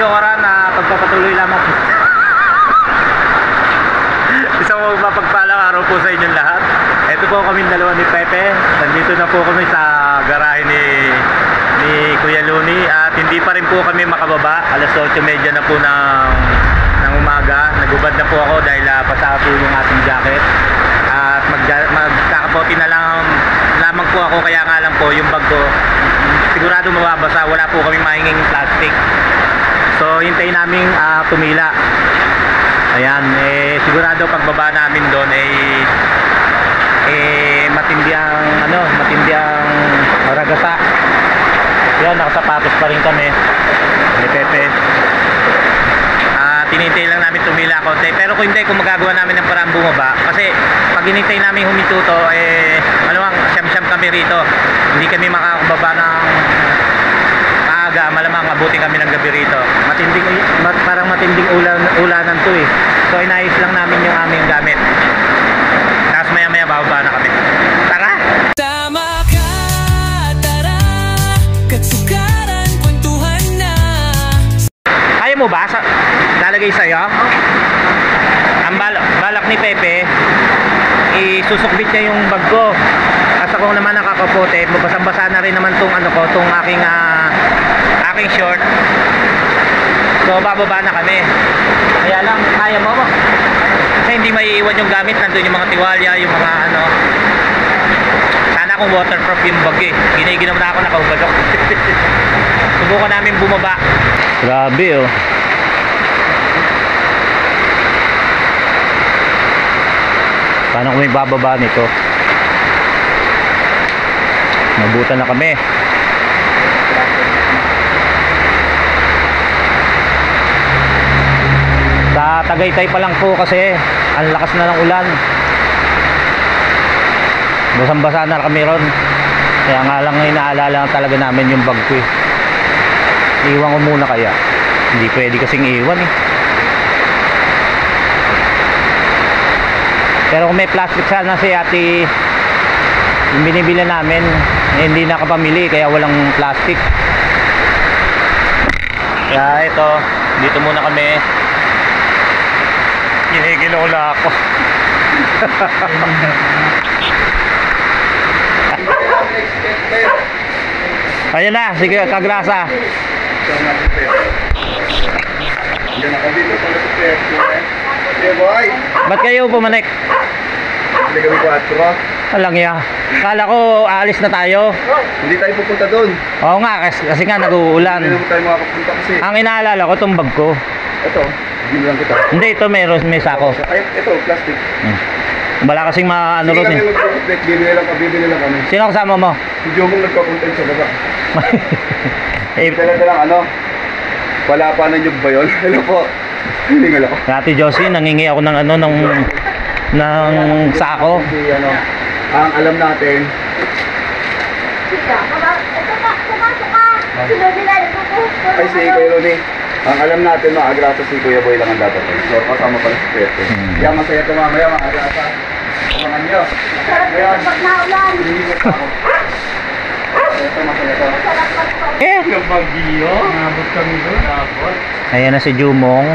Sokaran na pagpapatuloy lamang po. Isang mapagpalang araw po sa inyong lahat. Ito po kami dalawa ni Pepe. Nandito na po kami sa garahe ni Kuya Luni at hindi pa rin po kami makababa. Alas 8:30 na po ng umaga. Nagubad na po ako dahil pasa po yung ating jacket. At magkakapoti na lamang po ako, kaya nga lang po yung bag ko sigurado mababasa. Wala po kaming mahinging plastic. So hintayin namin tumila. Ayan, sigurado pagbaba namin doon matindi ang ragasa. Yan, nakasapatos pa rin kami ni Pepe. Tinintay lang namin tumila konti. Pero kung hindi, kung magagawa namin ng parang bumaba, kasi pag hinintay namin humituto, malamang siyam-siyam kami rito. Hindi kami makakababa ng maaga, malamang abuti kami ng gabi rito. Parang matinding ulanan to eh. So inayos lang namin yung aming gamit. Tapos maya-maya bababa na kami. Tara! Tama ka, tara, katsukaran, kwentuhan na. Kaya mo ba? Lalagay sa'yo? Ang balak ni Pepe, isusukbit niya yung bag ko. Kasi ako naman nakakapote, mabasang-basa na rin naman tong aking short. So bababa na kami. Kaya lang, kaya mo ba? Kasi hindi maiiwan yung gamit. Nandun yung mga tiwalya, yung mga sana kung waterproof yung bag eh. Giniginom na ako, nakaubad ako. Subukan namin bumaba. Grabe oh. Paano kung may bababa nito? Nabutan na kami. Sa Tagaytay pa lang po kasi ang lakas na ng ulan. Basang-basa na kami ron. Kaya nga lang inaalala talaga namin yung bag ko eh. Iwan ko muna kaya. Hindi pwede kasing iwan eh. Pero kung may plastic sana si ate, yung binibila namin, hindi nakapamili kaya walang plastic. Kaya ito, dito muna kami. Ginigilo na ako. Ayun na, sige, kagrasa. Ba't kayo pumanik? Hindi kami 4. Alang ya. Kala ko aalis na tayo. Hindi tayo pupunta doon. Oo nga, kasi nga nag-uulan. Hindi naman tayo makapunta kasi. Ang inaalala ko itong bag ko. Ito, hindi lang kita. Hindi, ito may sako. Ay, ito, plastic. Wala kasing ano ron eh. Bibili lang kami. Sino kasama mo? Si Jomong nagpapunta sa baba. Dala lang wala pa na nyug ba yun? Hello po. Hindi nga ako. Ate Josie, nangingi ako ng ng sako. Hindi, ang alam natin. Ay, si Kuya Luni. Ang alam natin, maagrasa si Kuya Boy lang ang dapat. So, kasama pala si Pepe. Kaya masaya ito mamaya, maagrasa. Kamangan nyo. Ayan. Hindi ko pa ako. Ito, masaya ito. Yung bagyo. Nabot kami doon. Nabot. Ayan na si Jumong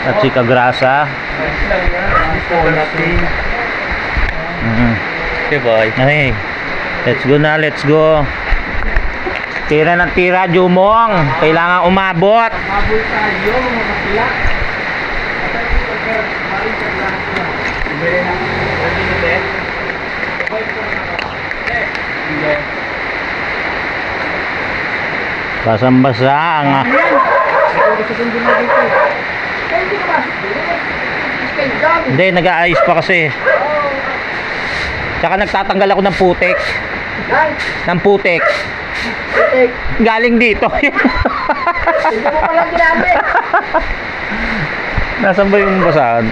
at si Kagrasa. Okay, boy. Okay. Let's go na, let's go. Tira ng tira, Jumong. Kailangan umabot. Umabot tayo, mga kapila. Basang-basa ang hindi, nag-aayos pa kasi. Tsaka nagtatanggal ako ng putik. Ng putik. Galing dito. Hindi mo palang ginamit. Nasaan ba yung basahan?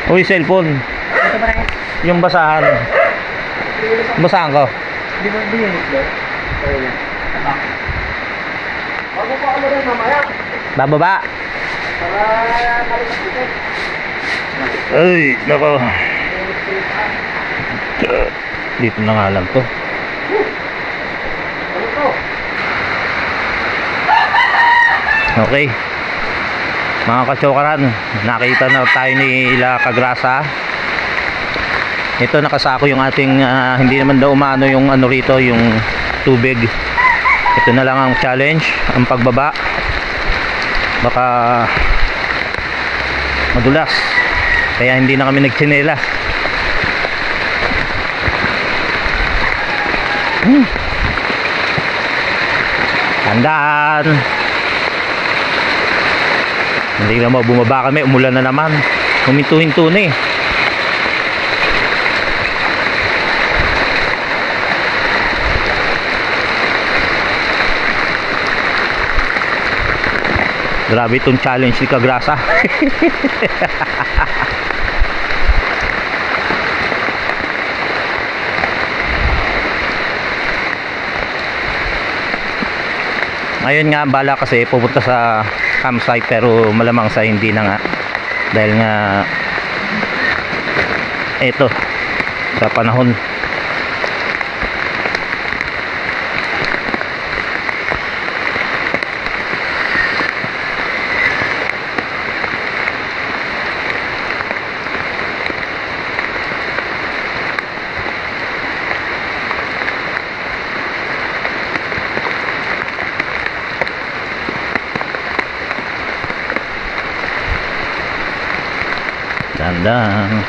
Uy, cellphone. Yung basahan. Basahan ko. Hindi mo binigit ba? Bago pa ako rin mamaya. Bababa. Para malimutin. Ay, nako. Dito na nga lang to. Okay. Mga kachokaran, nakita na tayo ni Ila Kagrasa. Ito nakasako yung ating hindi naman daw umano yung ano rito, yung tubig. Ito na lang ang challenge, ang pagbaba. Baka madulas. Kaya hindi na kami nagtsinelas. Tandaan. Hindi na bumaba kami, umulan na naman. Huminto-hinto na eh. Grabe itong challenge ni Kagrasa. Ngayon nga bala kasi pupunta sa campsite pero malamang sa hindi na nga. Dahil nga eto sa panahon. Dandang.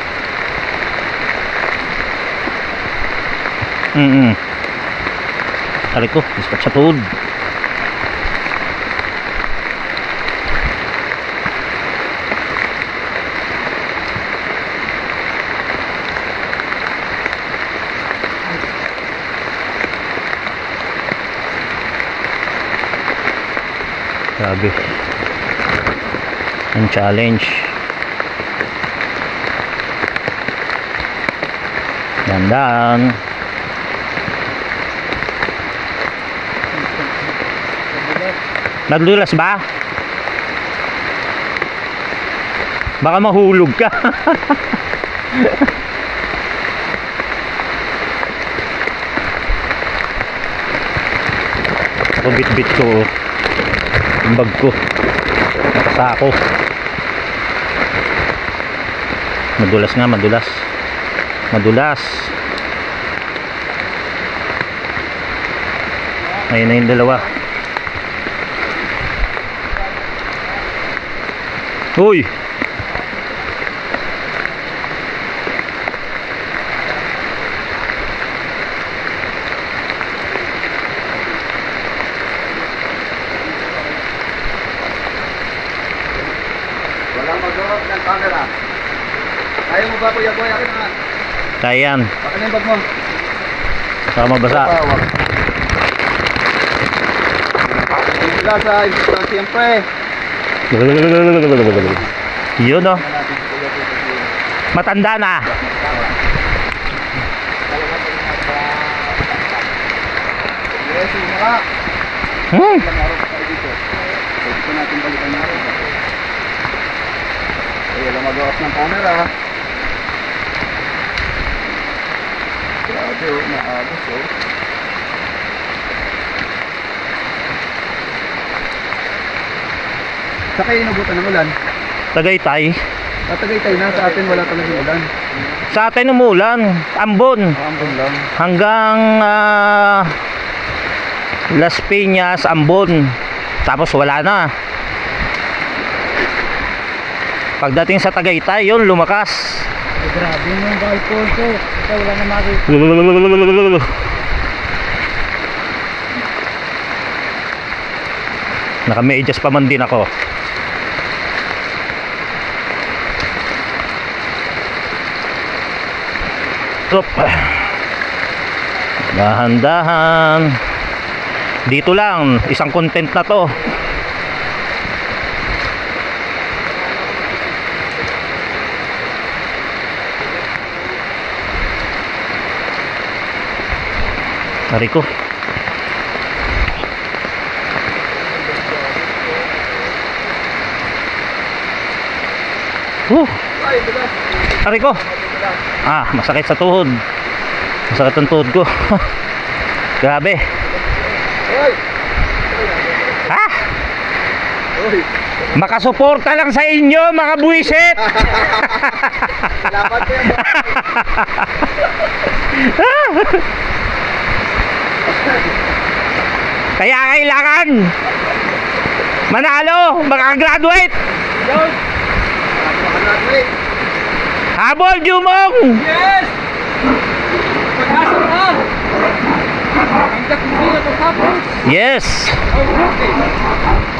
Tari ko, ispat sa tuhod. Grabe. Ang challenge. Dandan. Nadulas ba? Baka mahulog ka. Ako bit-bit ko yung bag ko. Nakasako. Madulas nga, madulas. Madulas. Ayun na yung dalawa. Uy! Walang mag-off ng camera. Ayaw mo ba Kuya Boy? Akin na nga. Tayan. Akin na yung bag mo. Baka mabasa. Mula sa install siyempre. Yun o. Matanda na. Yes, yun na ka. Ilang araw pa tayo dito. Pwede ko natin balikan na araw. Ay, alam mag-off ng camera. Grabe o, maagos o. Sa kayo inubutan ng ulan? Tagaytay. Tatagaytay na, sa atin wala talagang ulan. Sa atin umulan. Ambon. Ambon lang. Hanggang Las Piñas, Ambon. Tapos wala na. Pagdating sa Tagaytay, yun lumakas. Grabe yung balkon ko. Ikaw wala na makikita. Naka-medyas pa man din ako. Stop. Dahan-dahan. Dito lang, isang content na to. Tari ko. Tari ko. Masakit sa tuhod. Masakit ang tuhod ko. Grabe. Uy, Makasuporta lang sa inyo, mga buwisit. salamat po yan. Kaya kailangan manalo, makagraduate. Yun. Graduate. Habol, Jumong! Yes! Pag-asa na! Hanggat hindi na tapos. Yes! Okay.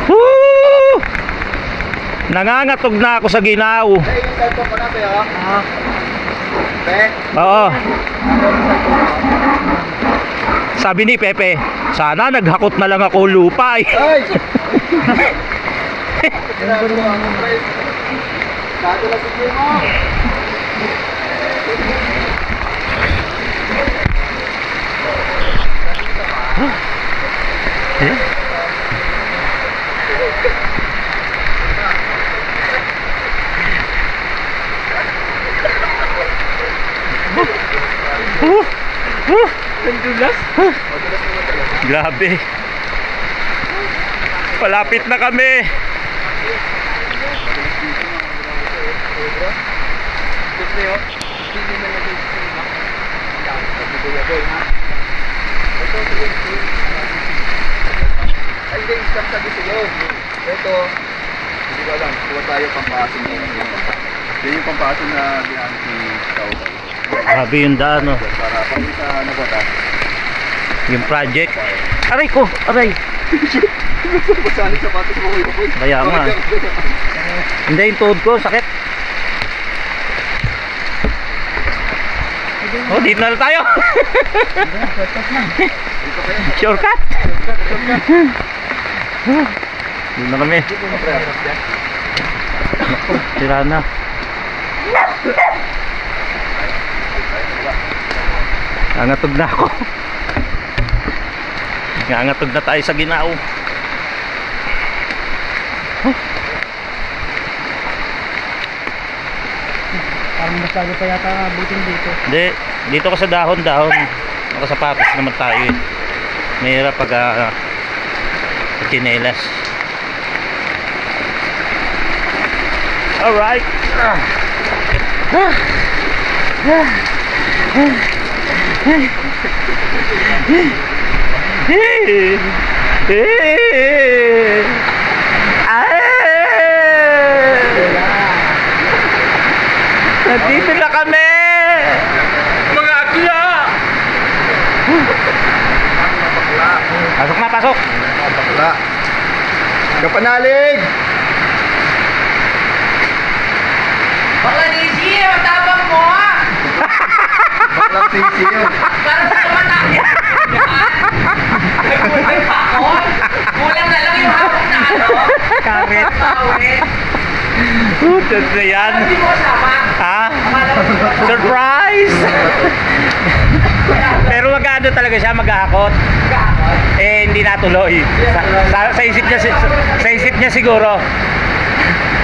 Woo! Nangangatog na ako sa ginaw. Hey, yung cellphone ko na, Pe, ha? Pe? Oo. Sabi ni Pepe, sana naghakot na lang ako lupa. Ay! Grabe mo ako, pre. Dati na sige mo. Grabe. Palapit na kami. Ay, hindi, isang sabi sa'yo. Ito, hindi ko alam, kuha tayo pampasin mo. Yan yung pampasin na ginamit ni Cowboy. Grabe yung daan, no? Para pag sa nabatas. Yung project. Aray ko, aray. Basahan yung sapatos mo, kuya boy. Kaya nga. Hindi, yung tuhod ko, sakit. Oh, dito na lang tayo. Shortcut. Dito na kami. Sira na. Nangatog na ako. Nangatog na tayo sa ginao. Parang masyado pa yata abutin dito. Hindi, dito ka sa dahon-dahon. Nakasapatos naman tayo eh. Mahirap pag chinelas. Alright. Nandito na kami! Mga akla! Pasok na, pasok! Bakla. Kapanalig! Bakla Nisi, matapang mo ah! Baklang sisiyo. Parang sa matapang. Ay, pakon! Kulang na lang yung hawak na ano? Karet! Kawit! That's na yan! Hindi mo kasama? Ha? Akala mo di ba? Surprise! Pero magano talaga siya, maghahakot. Kakot? Eh, hindi natuloy. Sa isip niya siguro,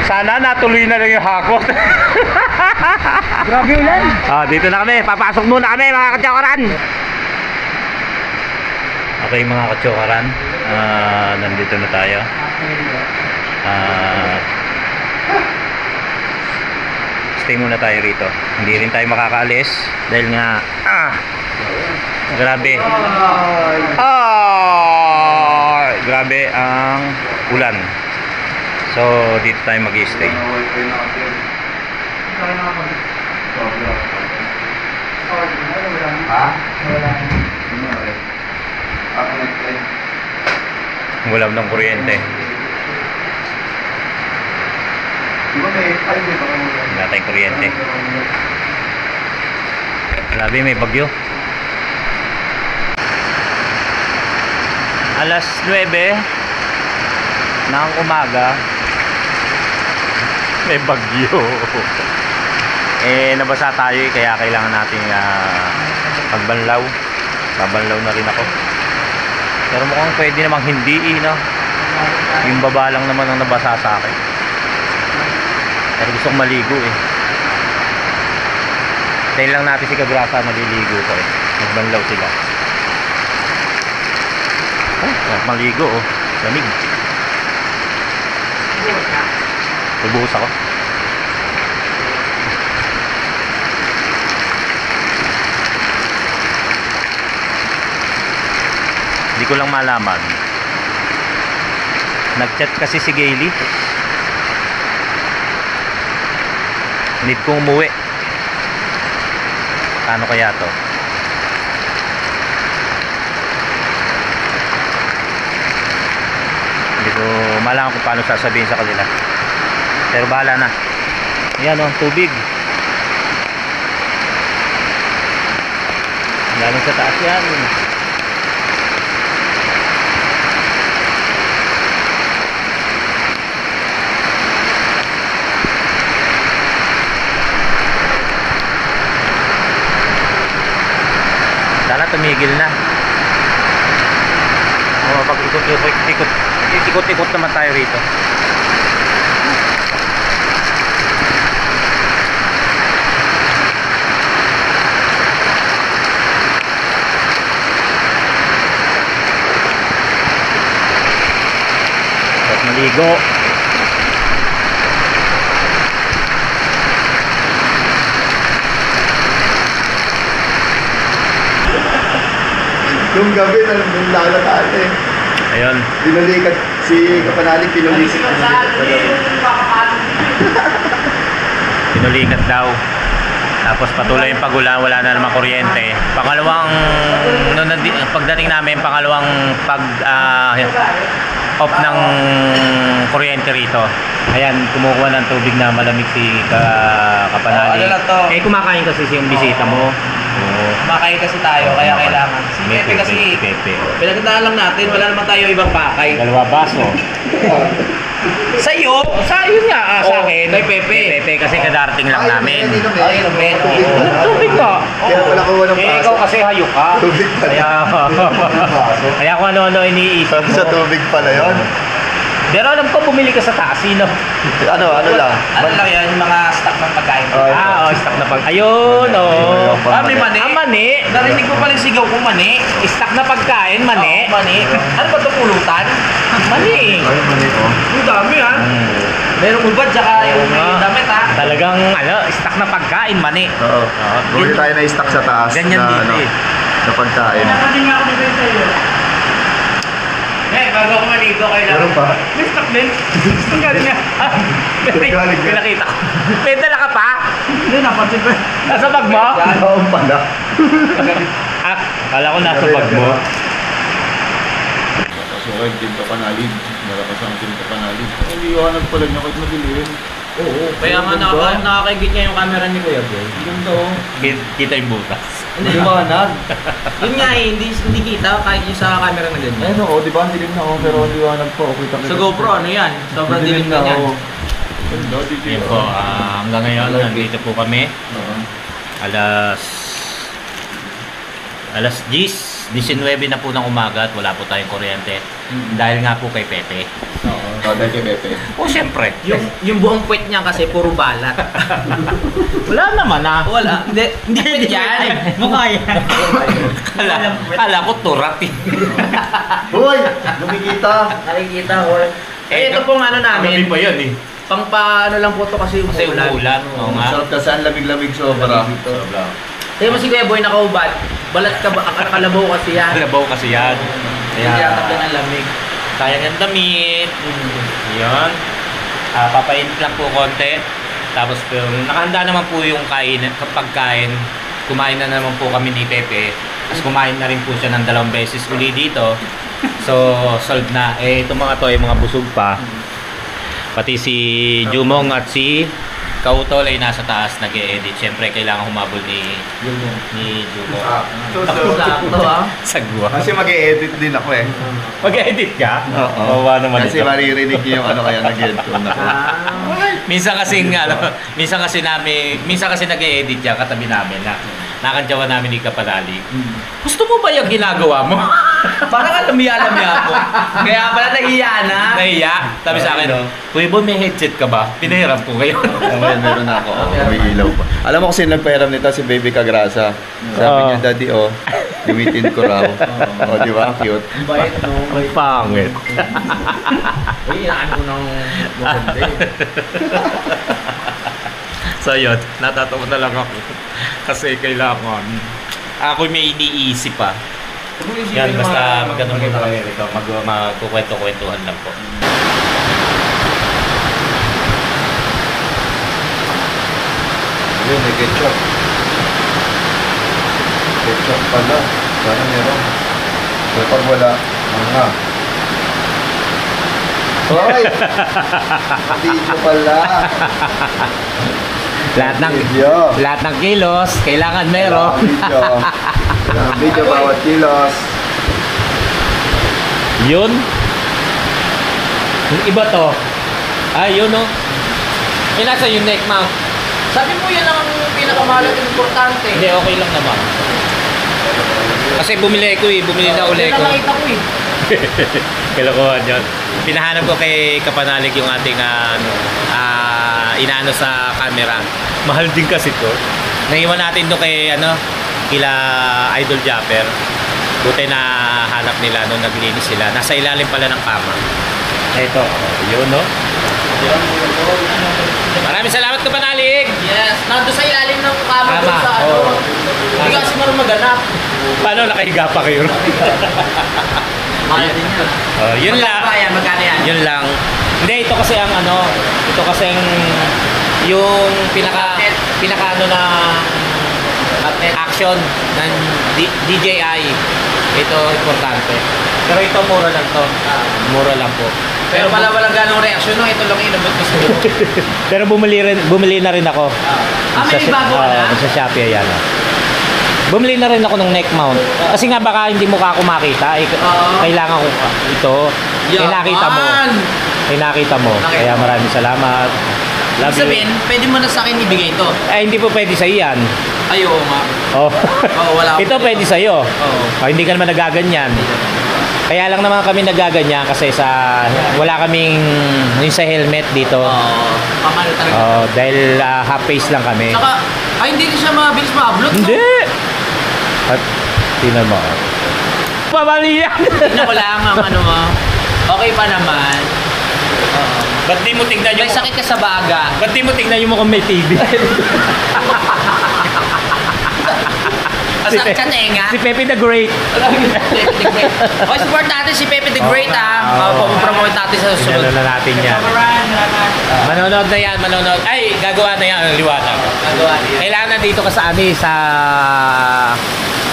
sana natuloy na lang yung hakot. Grabe ulan! Ah, dito na kami. Papasok muna kami, mga katsokaran. Okay, mga katsokaran. Nandito na tayo. Stay muna tayo rito. Hindi rin tayo makakaalis dahil nga grabe. Grabe ang ulan. So dito tayo mag-stay. Ha? Wala ng kuryente. Wala tayong kuryente. Grabe, may bagyo. Alas 9 ng umaga, may bagyo. Nabasa tayo kaya kailangan nating magbanlaw. Babanlaw na rin ako. Pero mukhang pwede namang hindi no? Yung baba lang naman ang nabasa sa akin. Pero gusto kong maligo Dahil lang natin si Kagrasa maliligo ko Magbanlaw sila. Maligo Lamig. Bubuhos ako. Hindi ko lang malaman. Nag-chat kasi si Gailey. Need kong umuwi. Paano kaya to? Hindi ko malaman kung paano sasabihin sa kanila. Pero bahala na. Ayan o, tubig. Galing sa taas yan. Sana tumigil na. Pag ikot-ikot naman tayo rito. At maligo. Yung gabi, nung lalataan eh. Ayun. Pinulikat si Kapanalig, pinulikat. Pinulikat daw. Tapos patuloy yung pagulan, wala na naman kuryente. Pangalawang, pagdating namin, pangalawang off ng kuryente rito. Ayan, kumukuha ng tubig na malamig si Kapanalig. Ano na to? Eh, kumakain kasi yung bisita mo. Oo. Kumakain kasi tayo, kaya kailangan. Si May Pepe kasi, Pepe. pinagandaan lang natin, wala naman tayo ibang pakay. Dalawa baso. Sa'yo? Sa yun nga, sa akin. Kay Pepe. Pepe kasi kadarating lang namin. Ay, Ruben. Tubig ka. Kaya pala kuha ng Eh, baso. ikaw kasi hayok ka. Tubig pala. Kaya kung ano-ano iniisip mo. Sa tubig pala yun. Pero alam ko, bumili ka sa taxi, no? Ano lang? Ano lang yan, yung mga stock ng pagkain. Stock na pag... Ayun, oh. May mani. Mani. Narinig ko pala yung sigaw ko, mani. Stock na pagkain, mani. Mani. Ano ba ito, pulutan? Mani. Ay, mali ko. Ang dami, ha? Merong ubad, tsaka yung may damit, ha? Talagang, stock na pagkain, mani. Oo. Bumili tayo na stock sa taas. Ganyan na, dito, eh. na pagkain. Pwede nga ako bibili sa'yo. Bago ako maligo, kailangan. Meron pa? May stock din. Ang galing nga. Galing nga. Pinakita ko. May dala ka pa? Hindi, napansin ko. Nasa bag mo? Oo pala. Kala ko nasa bag mo. Nakasukay din ka panalig. Nakakasama din ka panalig. Hindi yung nagpalag niya kahit madilim. Oo. Kaya nga nakakaigit niya yung camera ni Kuya Boy. Ganda oh. Kita yung butas. Maliwanag. Yun nga eh, hindi kita kahit yung sa camera na ganyan. Ayun oh, di ba ang dilim na oh, pero ang liwanag pa oh. Kita Sa GoPro, ano yan? Sobrang dilim na yan. oh. Ganda, dilim. Yun po, hanggang ngayon, nandito po kami. Alas 19 na po ng umaga at wala po tayong kuryente. Dahil nga po kay Pepe. Oo, dahil kay Pepe. O siyempre. Yung buong puwet niya kasi puro balat. Wala naman ah. Wala. Hindi puwet yan. Mukha yan. Kala ko turat eh. Hoy! Lumikita! Nakikita ko. Eh, ito pong ano namin. pa yun eh. Pang paano lang po ito kasi Kasi umuulan. Oo nga. Sarap kasi ang lamig-lamig sobra. Kaya mo si Kuya Boy nakaubad. Balat ka ba? Kalabaw kasi yan. Kalabaw kasi yan. Hindi yatap yan ang lamig. Sayang ang damit. Yun. Papainit lang po konti. Tapos nakahanda naman po yung pagkain. Kumain na naman po kami ni Pepe. Tapos kumain na rin po siya ng 2 beses uli dito. So, solved na. Eh, itong mga to ay mga busog pa. Pati si Jumong at si Kautol ay nasa taas nag-e-edit. Siyempre, kailangan humabol ni Jumong. Sakto ah. Sagwa. Kasi mag-e-edit din ako eh. Mag-edit ka? Oo. Bawa naman Kasi ito. maririnig niyo yung ano kaya nag-edit ko na ako. Minsan kasi nag-e-edit yan katabi namin na nakantyawan namin ni Kapanali. Gusto mo ba yung ginagawa mo? Parang alamya-alamya ako. Kaya pala nahiya na. Nahiya. Sabi sa akin, Kuya Boy, may headset ka ba? Pinahiram ko kayo. Okay, meron na ako. May ilaw pa. Alam mo kasi nagpahiram nito si Baby Cagrasa. Sabi niya, Daddy, gamitin ko raw. Di ba? Cute. Bait, no? Ang pangit. Uy, inaan ko ng maganda eh. So yun, natatawa na lang ako. Kasi kailangan. Ako may iniisip pa. Yan, basta magandang mga ito. Magkukwento-kwentuhan lang po. Yun, may ketchup. Ketchup pala. Sana meron. Pero pag wala, mga. Hoy! Video pala. Lahat ng kilos, kailangan meron. Video bawat kilos. Yun. Yung iba to. Yun no. Nasa yung neck mount. Sabi mo yan ang pinakamahalaga at importante. Hindi, okay lang naman. Kasi bumili na uli Yan ko. ang nakita ko eh. Kailangan yun. Pinahanap ko kay Kapanalig yung ating inaano sa camera. Mahal din kasi to. Naiwan natin to kay kila Idol Japper. Buti na hanap nila nung naglinis sila. Nasa ilalim pala ng kama. Ito, yun no. Maraming salamat Kapanalig. Yes, nandun sa ilalim ng kama Kama, dun sa oo. Hindi kasi marunong maganap. Paano nakahiga pa kayo? Mahal din yan. Yun lang. Magkano yan? Yun lang. Hindi, ito kasi ang ito kasi ang yung pinaka ng action ng DJI. Ito importante. Pero ito mura lang to. Mura lang po. Pero pala walang ganong reaksyon no, ito lang inabot ko sa'yo. Pero bumili na rin ako. May bago ka na? Sa Shopee ayan. Bumili na rin ako ng neck mount. Kasi nga baka hindi mo ka ako makita. Kailangan ko ito. Nakita mo. Kaya maraming salamat. Love you. Sabihin, pwede mo na sa akin ibigay ito. Hindi po pwede sa iyan. Ay, oo nga. Wala Ito pwede sa iyo. Hindi ka naman nagaganyan. Kaya lang naman kami nagaganyan kasi wala kaming yung sa helmet dito. Pamalo talaga. Dahil half face lang kami. Saka, hindi rin siya mabilis ma-upload. Hindi. At tingnan mo. Pamali yan. Tingnan ko lang ang mo. Okay pa naman. Ba't di mo tignan yung... May sakit ka sa baga. Ba't di mo tignan yung mukhang may TV? Sakit sa tenga. Si Pepe the Great. Support natin si Pepe the Great Papapromote natin sa susunod. Ano na natin yan. Manonood na yan, manonood. Ay, gagawa na yan ang liwanag. Kailangan nandito ka sa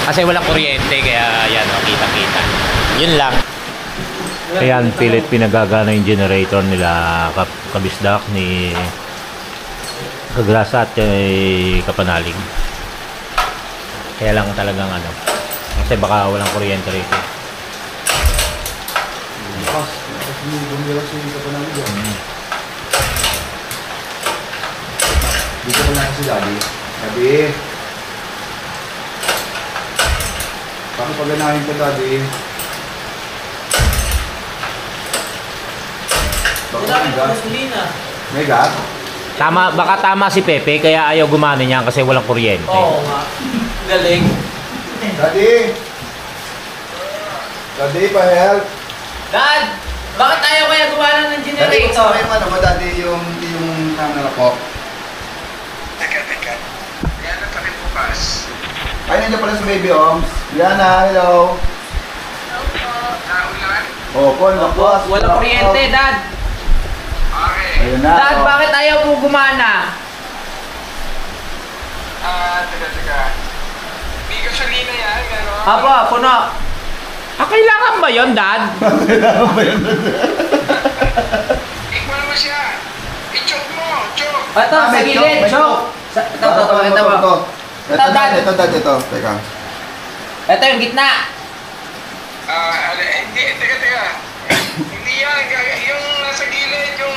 kasi walang kuryente, kaya yan, kita-kita. Yun lang. Ayan, pilit pinagagana yung generator nila Kabisdak ni Kagrasa at Kapanalig. Kaya lang talagang kasi baka walang kuryente rito. Dito ko lang si Daddy. Daddy. Paano paganahin ko, Daddy? May gas? Baka tama si Pepe kaya ayaw gumana niya kasi walang kuryente. Oo nga. Galing. Daddy! Daddy, pa-help! Dad! Bakit ayaw kaya gumana ng Daddy, generator? kung ano ba, Daddy, yung camera ko? Teka. Kaya na kami bukas. Ay, nandiyan pala si Baby Oms. Liana, hello! Naulan? Opo, lakas. Walang kuryente, Dad. Okay. Ayun na. Dad, bakit ayaw mo gumana? Teka. May gasolina yan, gano'n? Apo, puno. Kailangan ba yun, Dad? Ikman mo siya. I-choke mo, choke. Ito, sa gilid, choke. Ito, Dad. Teka. Ito yung gitna. Hindi, teka. Hindi yan, yung nasa gilid, yung...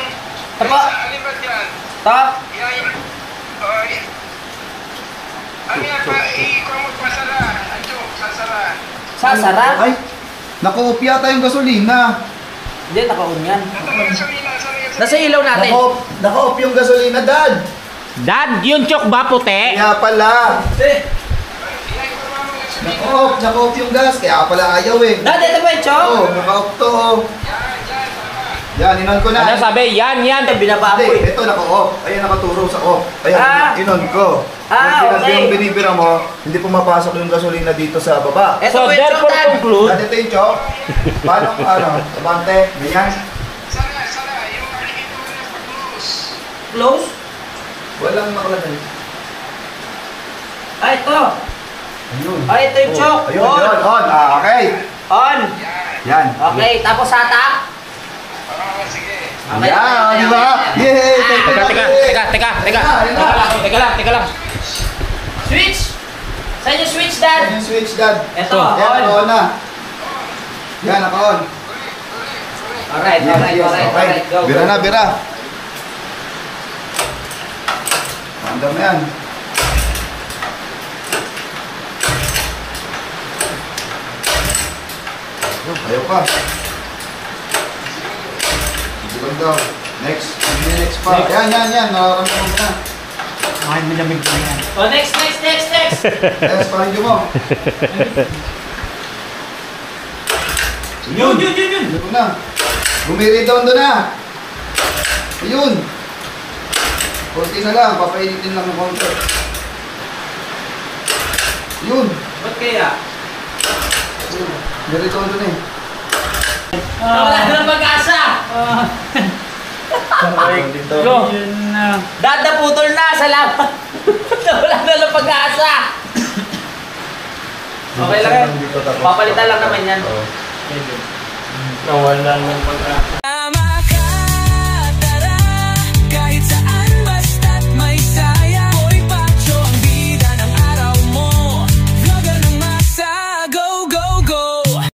Apa? Alin ba yan? Top. Yan. Ano yan pa, ikon mo pasara. Ang choke, sasara. Sasara. Ay, Naka-off yata yung gasolina. Hindi, naka-on yan. Gasolina. Nasa ilaw natin. Naka-off yung gasolina, Dad. Dad, yung chok ba puti? Kaya pala. Naka-off yung gas. Kaya pala ayaw eh. Dad, ito ba yung chok? Oo, naka-off to. Oh. Yan, inon ko na. Ano sabi? Yan. Binaba ko Hindi, eh. ito naka-off. Ayan, nakaturo sa off. Ayan, Ah. inon ko. Okay. Yung binibira mo, hindi pumapasok yung gasolina dito sa baba. Ito So ba yung chok, therefore Dad? conclude, Dad, ito yung chok. Paano, abante, ganyan. Sana, yung indicator niya pag-close. Close? Walang nakalagay. Ah, ito. Ayun. Ah, ito yung chok. Ayun, On. yun, on. Okay. On. Yan. Okay, tapos hatak. Sige. Okay, Yan, okay, di ba? okay. Yay! Teka lang. Switch! Saan yung switch, Dad? Yan yung switch, Dad. Ito, Yan, on. naka-on na. Yan, naka-on. Alright, Yan, alright, ayos. alright, Okay. alright. Go, Bira go. na, bira. Andam na yan. Ayaw pa. Sigurad daw. Next. Next pa. Yan. Nakaramdaman ko na. Oh, next. Yes, parang mo. Yun. Ayun na. Bumiri doon na. Ayun. Konti na lang. Papainitin lang ng konti. Yun. Ba't kaya? Bumiri doon eh. Wala na pag-asa. Go. Dad, naputol na. Salamat. Wala na lang pag-asa. Okay lang yan. Papalitan lang naman yan. Nawalan ng pag-asa.